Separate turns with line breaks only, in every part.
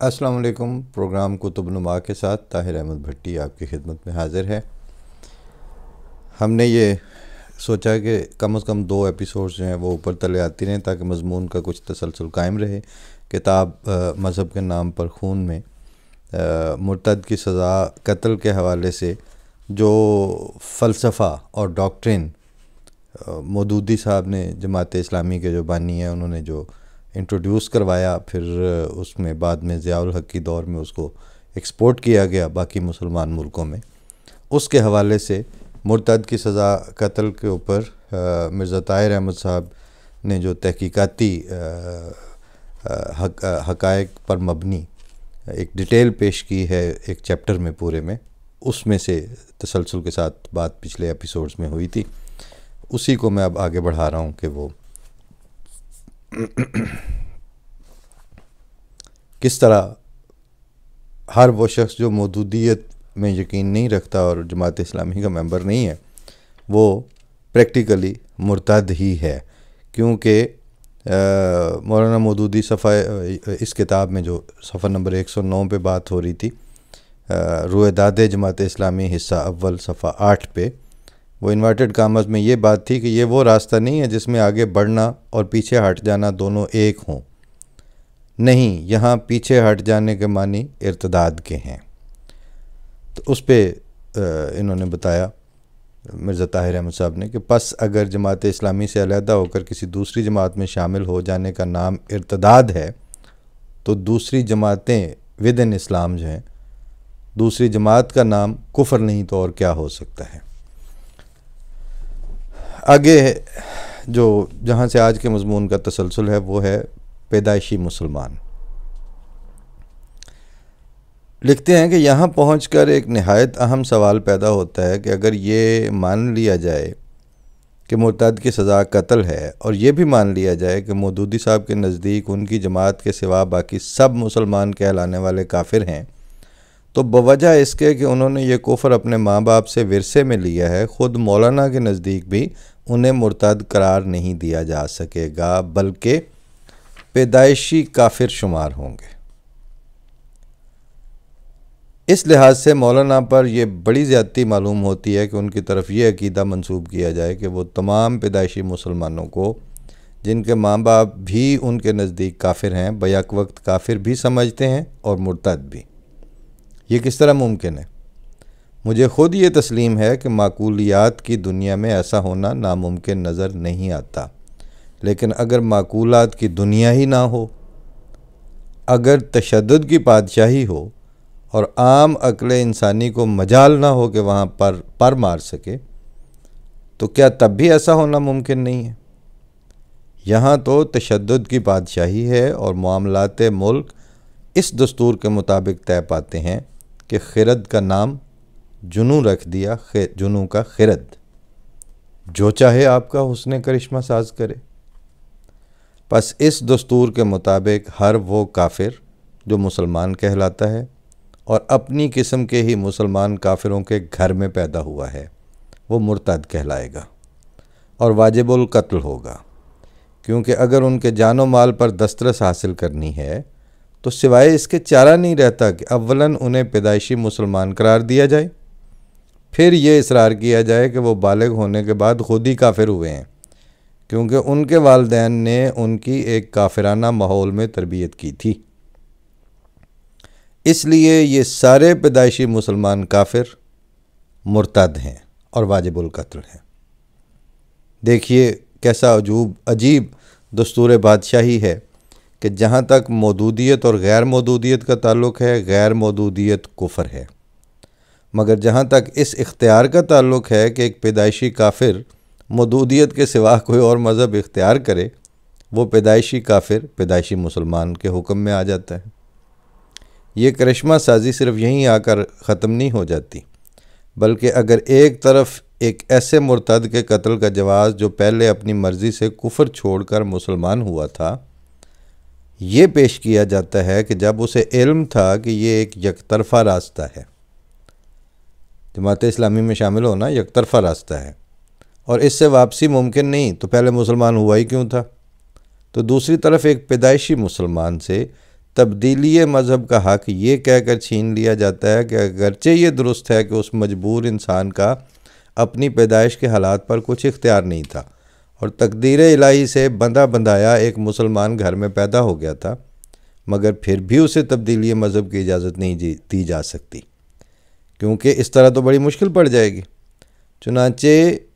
السلام علیکم۔ پروگرام کتب نما کے ساتھ طاہر احمد بھٹی آپ کی خدمت میں حاضر ہے۔ ہم نے یہ سوچا کہ کم از کم 2 ایپیسوڈز جو ہیں وہ اوپر تلے آتی رہیں تاکہ مضمون کا کچھ تسلسل قائم رہے۔ کتاب مذہب کے نام پر خون میں مرتد کی سزا قتل کے حوالے سے جو فلسفہ اور ڈاکٹرین مودودی صاحب نے جماعت اسلامی کے جو بانی ہیں انہوں نے جو انٹروڈیوس کروایا، پھر اس میں بعد میں ضیاء الحق کی دور میں اس کو ایکسپورٹ کیا گیا باقی مسلمان ملکوں میں، اس کے حوالے سے مرتد کی سزا قتل کے اوپر مرزا طاہر احمد صاحب نے جو تحقیقاتی حقائق پر مبنی ایک ڈیٹیل پیش کی ہے ایک چیپٹر میں پورے میں، اس میں سے تسلسل کے ساتھ بات پچھلے ایپیسوڈز میں ہوئی تھی، اسی کو میں اب آگے بڑھا رہا ہوں کہ وہ کس طرح ہر وہ شخص جو مودودیت میں یقین نہیں رکھتا اور جماعت اسلامی کا ممبر نہیں ہے وہ پریکٹیکلی مرتد ہی ہے، کیونکہ مولانا مودودی اس کتاب میں جو صفحہ نمبر 109 پہ بات ہو رہی تھی، رویداد جماعت اسلامی حصہ اول صفحہ 8 پہ، وہ انورٹڈ کامز میں یہ بات تھی کہ یہ وہ راستہ نہیں ہے جس میں آگے بڑھنا اور پیچھے ہٹ جانا دونوں ایک ہوں، نہیں، یہاں پیچھے ہٹ جانے کے معنی ارتداد کے ہیں۔ تو اس پہ انہوں نے بتایا مرزا طاہر احمد صاحب نے کہ پس اگر جماعت اسلامی سے علیحدہ ہو کر کسی دوسری جماعت میں شامل ہو جانے کا نام ارتداد ہے تو دوسری جماعتیں ودن اسلام جو ہیں، دوسری جماعت کا نام کفر نہیں تو اور کیا ہو سکتا ہے۔ آگے جو جہاں سے آج کے مضمون کا تسلسل ہے وہ ہے پیدائشی مسلمان۔ لکھتے ہیں کہ یہاں پہنچ کر ایک نہایت اہم سوال پیدا ہوتا ہے کہ اگر یہ مان لیا جائے کہ مرتد کی سزا قتل ہے اور یہ بھی مان لیا جائے کہ مودودی صاحب کے نزدیک ان کی جماعت کے سوا باقی سب مسلمان کہلانے والے کافر ہیں، تو بوجہ اس کے کہ انہوں نے یہ کفر اپنے ماں باپ سے ورثے میں لیا ہے، خود مولانا کے نزدیک بھی انہیں مرتد قرار نہیں دیا جا سکے گا بلکہ پیدائشی کافر شمار ہوں گے۔ اس لحاظ سے مولانا پر یہ بڑی زیادتی معلوم ہوتی ہے کہ ان کی طرف یہ عقیدہ منسوب کیا جائے کہ وہ تمام پیدائشی مسلمانوں کو جن کے ماں باپ بھی ان کے نزدیک کافر ہیں بیک وقت کافر بھی سمجھتے ہیں اور مرتد بھی۔ یہ کس طرح ممکن ہے؟ مجھے خود یہ تسلیم ہے کہ معقولیات کی دنیا میں ایسا ہونا ناممکن نظر نہیں آتا، لیکن اگر معقولات کی دنیا ہی نہ ہو، اگر تشدد کی پادشاہی ہو اور عام عقل انسانی کو مجال نہ ہو کہ وہاں پر مار سکے، تو کیا تب بھی ایسا ہونا ممکن نہیں ہے؟ یہاں تو تشدد کی پادشاہی ہے اور معاملات ملک اس دستور کے مطابق طے پاتے ہیں کہ خرد کا نام جنوں رکھ دیا، جنوں کا خرد، جو چاہے آپ کا حسن کرشمہ ساز کرے۔ پس اس دستور کے مطابق ہر وہ کافر جو مسلمان کہلاتا ہے اور اپنی قسم کے ہی مسلمان کافروں کے گھر میں پیدا ہوا ہے وہ مرتد کہلائے گا اور واجب القتل ہوگا، کیونکہ اگر ان کے جان و مال پر دسترس حاصل کرنی ہے تو سوائے اس کے چارہ نہیں رہتا کہ اولاً انہیں پیدائشی مسلمان قرار دیا جائے، پھر یہ اصرار کیا جائے کہ وہ بالغ ہونے کے بعد خود ہی کافر ہوئے ہیں، کیونکہ ان کے والدین نے ان کی ایک کافرانہ ماحول میں تربیت کی تھی، اس لیے یہ سارے پیدائشی مسلمان کافر مرتد ہیں اور واجب القتل ہیں۔ دیکھیے کیسا عجیب دستور بادشاہی ہے کہ جہاں تک مودودیت اور غیر مودودیت کا تعلق ہے، غیر مودودیت کفر ہے، مگر جہاں تک اس اختیار کا تعلق ہے کہ ایک پیدائشی کافر مودودیت کے سوا کوئی اور مذہب اختیار کرے، وہ پیدائشی کافر پیدائشی مسلمان کے حکم میں آ جاتا ہے۔ یہ کرشمہ سازی صرف یہیں آ کر ختم نہیں ہو جاتی، بلکہ اگر ایک طرف ایک ایسے مرتد کے قتل کا جواز جو پہلے اپنی مرضی سے کفر چھوڑ کر مسلمان ہوا تھا یہ پیش کیا جاتا ہے کہ جب اسے علم تھا کہ یہ ایک یک طرفہ راستہ ہے، جماعت اسلامی میں شامل ہونا یک طرفہ راستہ ہے اور اس سے واپسی ممکن نہیں، تو پہلے مسلمان ہوا ہی کیوں تھا؟ تو دوسری طرف ایک پیدائشی مسلمان سے تبدیلی مذہب کا حق یہ کہہ کر چھین لیا جاتا ہے کہ اگرچہ یہ درست ہے کہ اس مجبور انسان کا اپنی پیدائش کے حالات پر کچھ اختیار نہیں تھا اور تقدیر الہی سے بندہ بندایا ایک مسلمان گھر میں پیدا ہو گیا تھا، مگر پھر بھی اسے تبدیلی مذہب کی اجازت نہیں دی جا سکتی، کیونکہ اس طرح تو بڑی مشکل پڑ جائے گی۔ چنانچہ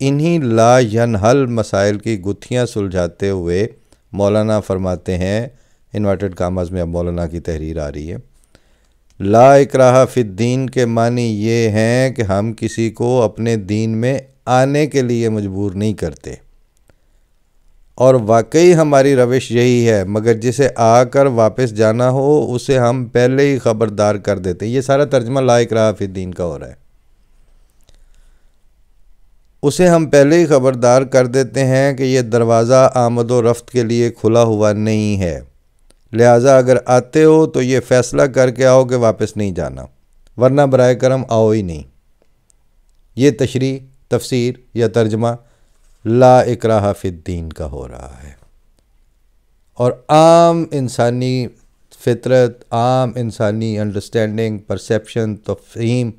انہی لا ینحل مسائل کی گتھیاں سلجھاتے ہوئے مولانا فرماتے ہیں، انورٹڈ کاماز میں اب مولانا کی تحریر آ رہی ہے، لا اکراہ فی الدین کے معنی یہ ہیں کہ ہم کسی کو اپنے دین میں آنے کے لیے مجبور نہیں کرتے، اور واقعی ہماری روش یہی ہے، مگر جسے آ کر واپس جانا ہو اسے ہم پہلے ہی خبردار کر دیتے ہیں۔ یہ سارا ترجمہ لا اکراہ فی الدین کا ہو رہا ہے۔ اسے ہم پہلے ہی خبردار کر دیتے ہیں کہ یہ دروازہ آمد و رفت کے لیے کھلا ہوا نہیں ہے، لہٰذا اگر آتے ہو تو یہ فیصلہ کر کے آؤ کہ واپس نہیں جانا، ورنہ برائے کرم آؤ ہی نہیں۔ یہ تشریح، تفسیر یا ترجمہ لا اکراہ فی الدین کا ہو رہا ہے، اور عام انسانی فطرت، عام انسانی انڈرسٹینڈنگ، پرسیپشن، تفہیم،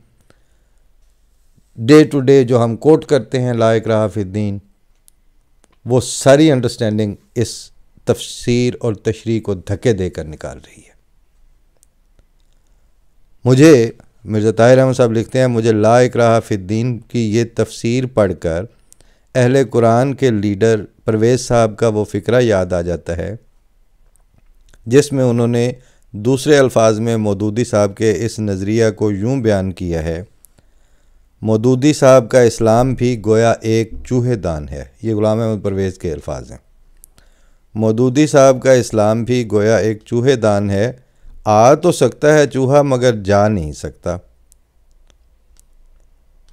ڈے ٹو ڈے جو ہم کوٹ کرتے ہیں لا اکراہ فی الدین، وہ ساری انڈرسٹینڈنگ اس تفسیر اور تشریح کو دھکے دے کر نکال رہی ہے۔ مجھے مرزا طاہر احمد صاحب لکھتے ہیں، مجھے لا اکراہ فی الدین کی یہ تفسیر پڑھ کر اہل قرآن کے لیڈر پرویز صاحب کا وہ فقرہ یاد آ جاتا ہے جس میں انہوں نے دوسرے الفاظ میں مودودی صاحب کے اس نظریہ کو یوں بیان کیا ہے، مودودی صاحب کا اسلام بھی گویا ایک چوہے دان ہے۔ یہ غلام احمد پرویز کے الفاظ ہیں۔ مودودی صاحب کا اسلام بھی گویا ایک چوہے دان ہے، آ تو سکتا ہے چوہا مگر جا نہیں سکتا۔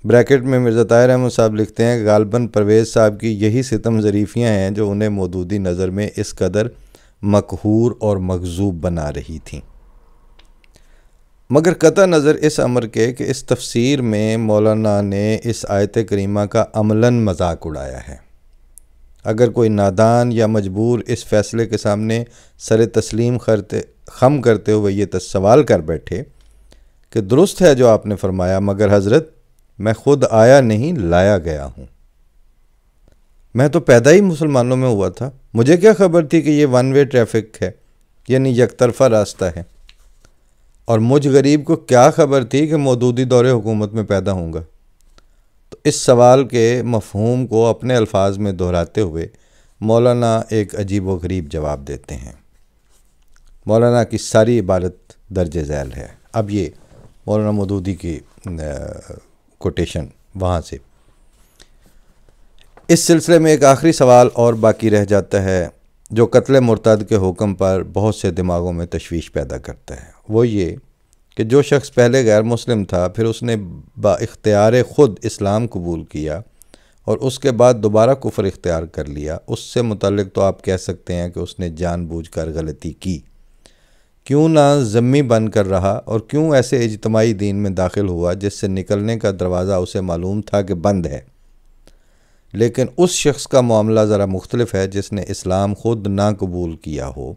بریکٹ میں مرزا طاہر احمد صاحب لکھتے ہیں کہ غالباً پرویز صاحب کی یہی ستم ظریفیاں ہیں جو انہیں مودودی نظر میں اس قدر مقہور اور مغضوب بنا رہی تھیں۔ مگر قطع نظر اس امر کے کہ اس تفسیر میں مولانا نے اس آیت کریمہ کا عملاً مذاق اڑایا ہے، اگر کوئی نادان یا مجبور اس فیصلے کے سامنے سر تسلیم خم کرتے ہوئے یہ سوال کر بیٹھے کہ درست ہے جو آپ نے فرمایا، مگر حضرت میں خود آیا نہیں، لایا گیا ہوں، میں تو پیدا ہی مسلمانوں میں ہوا تھا، مجھے کیا خبر تھی کہ یہ ون وے ٹریفک ہے، یعنی یک طرفہ راستہ ہے، اور مجھ غریب کو کیا خبر تھی کہ مودودی دور حکومت میں پیدا ہوں گا۔ تو اس سوال کے مفہوم کو اپنے الفاظ میں دہراتے ہوئے مولانا ایک عجیب و غریب جواب دیتے ہیں۔ مولانا کی ساری عبارت درج ذیل ہے۔ اب یہ مولانا مودودی کی کوٹیشن وہاں سے۔ اس سلسلے میں ایک آخری سوال اور باقی رہ جاتا ہے جو قتل مرتد کے حکم پر بہت سے دماغوں میں تشویش پیدا کرتا ہے، وہ یہ کہ جو شخص پہلے غیر مسلم تھا، پھر اس نے با اختیار خود اسلام قبول کیا اور اس کے بعد دوبارہ کفر اختیار کر لیا، اس سے متعلق تو آپ کہہ سکتے ہیں کہ اس نے جان بوجھ کر غلطی کی، کیوں نہ ذمی بن کر رہا اور کیوں ایسے اجتماعی دین میں داخل ہوا جس سے نکلنے کا دروازہ اسے معلوم تھا کہ بند ہے۔ لیکن اس شخص کا معاملہ ذرا مختلف ہے جس نے اسلام خود نہ قبول کیا ہو،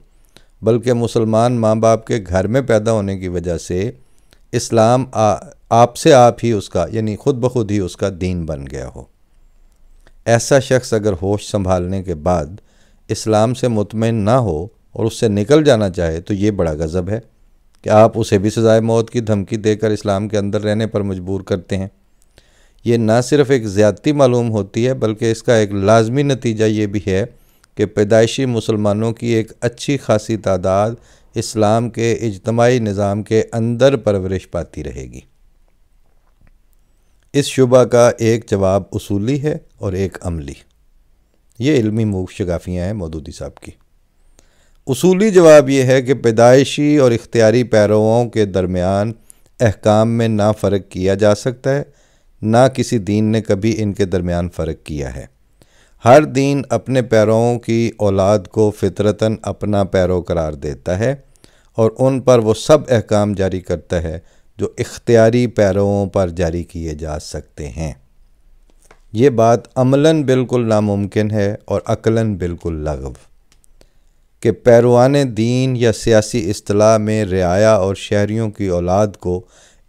بلکہ مسلمان ماں باپ کے گھر میں پیدا ہونے کی وجہ سے اسلام آپ سے آپ ہی اس کا، یعنی خود بخود ہی اس کا دین بن گیا ہو۔ ایسا شخص اگر ہوش سنبھالنے کے بعد اسلام سے مطمئن نہ ہو اور اس سے نکل جانا چاہے تو یہ بڑا غضب ہے کہ آپ اسے بھی سزائے موت کی دھمکی دے کر اسلام کے اندر رہنے پر مجبور کرتے ہیں۔ یہ نہ صرف ایک زیادتی معلوم ہوتی ہے بلکہ اس کا ایک لازمی نتیجہ یہ بھی ہے کہ پیدائشی مسلمانوں کی ایک اچھی خاصی تعداد اسلام کے اجتماعی نظام کے اندر پرورش پاتی رہے گی۔ اس شبہ کا ایک جواب اصولی ہے اور ایک عملی۔ یہ علمی شگافیاں ہیں مودودی صاحب کی۔ اصولی جواب یہ ہے کہ پیدائشی اور اختیاری پیرووں کے درمیان احکام میں نہ فرق کیا جا سکتا ہے، نہ کسی دین نے کبھی ان کے درمیان فرق کیا ہے۔ ہر دین اپنے پیرووں کی اولاد کو فطرتاً اپنا پیرو قرار دیتا ہے اور ان پر وہ سب احکام جاری کرتا ہے جو اختیاری پیرووں پر جاری کیے جا سکتے ہیں۔ یہ بات عملاً بالکل ناممکن ہے اور عقلاً بالکل لغو کہ پیروان دین یا سیاسی اصطلاح میں رعایا اور شہریوں کی اولاد کو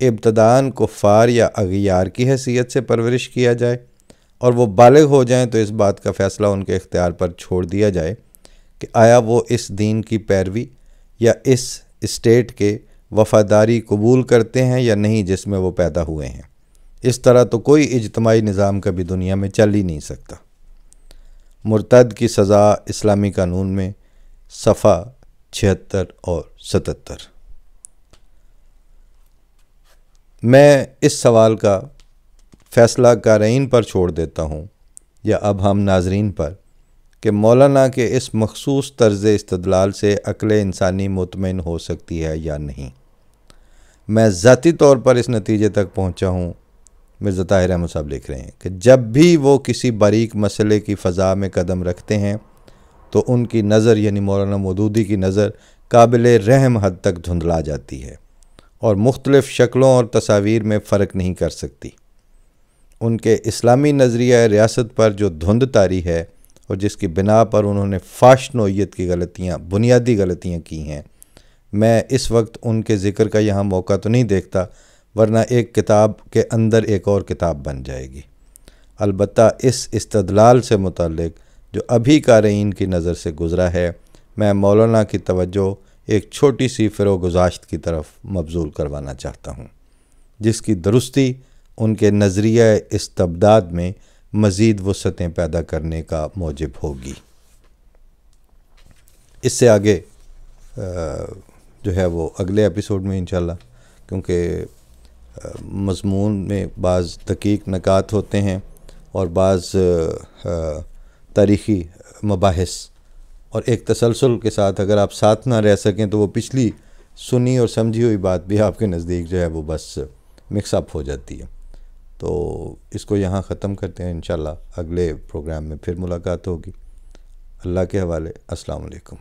ابتداً کفار یا اغیار کی حیثیت سے پرورش کیا جائے اور وہ بالغ ہو جائیں تو اس بات کا فیصلہ ان کے اختیار پر چھوڑ دیا جائے کہ آیا وہ اس دین کی پیروی یا اس اسٹیٹ کے وفاداری قبول کرتے ہیں یا نہیں جس میں وہ پیدا ہوئے ہیں۔ اس طرح تو کوئی اجتماعی نظام کبھی دنیا میں چل ہی نہیں سکتا۔ مرتد کی سزا اسلامی قانون میں صفحہ 76 اور 77۔ میں اس سوال کا فیصلہ قارئین پر چھوڑ دیتا ہوں یا اب ہم ناظرین پر کہ مولانا کے اس مخصوص طرز استدلال سے عقل انسانی مطمئن ہو سکتی ہے یا نہیں۔ میں ذاتی طور پر اس نتیجے تک پہنچا ہوں، مرزا طاہر احمد صاحب لکھ رہے ہیں کہ جب بھی وہ کسی باریک مسئلے کی فضا میں قدم رکھتے ہیں تو ان کی نظر یعنی مولانا مودودی کی نظر قابل رحم حد تک دھندلا جاتی ہے اور مختلف شکلوں اور تصاویر میں فرق نہیں کر سکتی۔ ان کے اسلامی نظریہ ریاست پر جو دھند طاری ہے اور جس کی بنا پر انہوں نے فاش نوعیت کی بنیادی غلطیاں کی ہیں، میں اس وقت ان کے ذکر کا یہاں موقع تو نہیں دیکھتا، ورنہ ایک کتاب کے اندر ایک اور کتاب بن جائے گی۔ البتہ اس استدلال سے متعلق جو ابھی قارئین کی نظر سے گزرا ہے، میں مولانا کی توجہ ایک چھوٹی سی فروگزاشت کی طرف مبذول کروانا چاہتا ہوں، جس کی درستی ان کے نظریہ استبداد میں مزید وسعتیں پیدا کرنے کا موجب ہوگی۔ اس سے آگے جو ہے وہ اگلے ایپیسوڈ میں انشاءاللہ، کیونکہ مضمون میں بعض دقیق نکات ہوتے ہیں اور بعض تاریخی مباحث، اور ایک تسلسل کے ساتھ اگر آپ ساتھ نہ رہ سکیں تو وہ پچھلی سنی اور سمجھی ہوئی بات بھی آپ کے نزدیک جو ہے وہ بس مکس اپ ہو جاتی ہے۔ تو اس کو یہاں ختم کرتے ہیں، انشاءاللہ اگلے پروگرام میں پھر ملاقات ہوگی۔ اللہ کے حوالے، السلام علیکم۔